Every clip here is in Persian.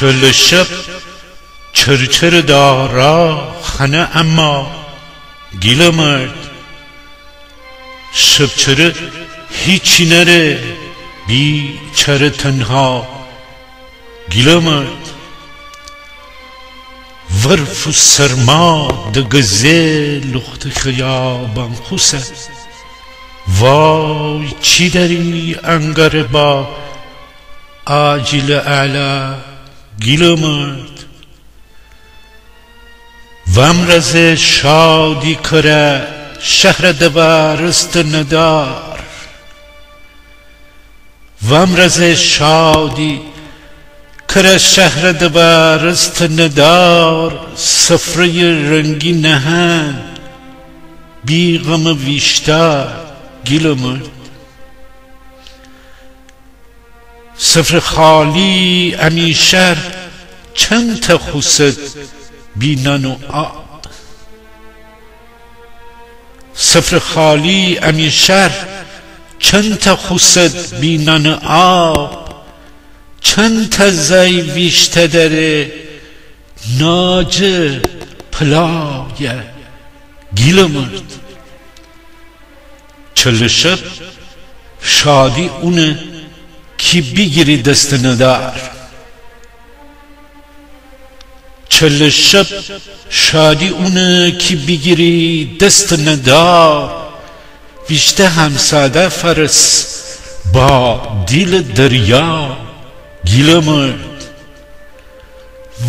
چل شب چرچر دارا خنه اما گیله مرد شب چره هیچی نره بی چره تنها گیله مرد ورف و سرما دگزه لخت خیابان خوسه وای چی داری انگر با آجیل اعلا گیله مرد وامرز شادی کره شهر دبارست ندار وامرز شادی کره شهر دبارست ندار سفره رنگی نهن بی غم ویشتر گیله مرد سفره خالی امیشر چند تا خوست بی نان و آب سفره خالی امیشر چند تا خوست بی نان و آب چند تا زی ویشته داره ناجه پلای گیله مرد چل شب شادی اونه کی بگیری دست ندار چل شب شادی اونه کی بگیری دست ندار ویشته همساده فرس با دیل دریا گیله مرد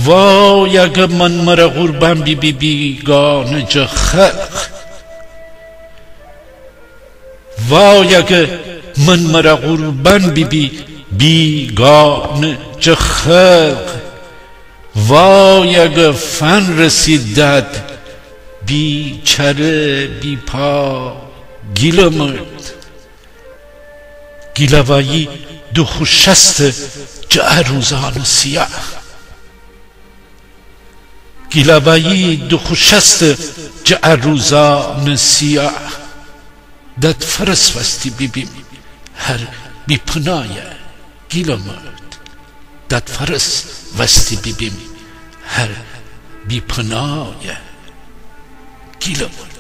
وای اگه من مرا قربان بی بی بیگانه جا خلق وای اگه من مرا قربان بی بی بیگانه جا خلق وای اگه فن رسیدد بی چره بی پا گیله مرد گیلوایی دو خوشست جه روزان سیاه گیلوایی دو خوشست جه روزان سیاه داد فرس وستی ببین هر بی پناه گیله مرد داد فرس وستی ببین هر بی پناه گیله مرد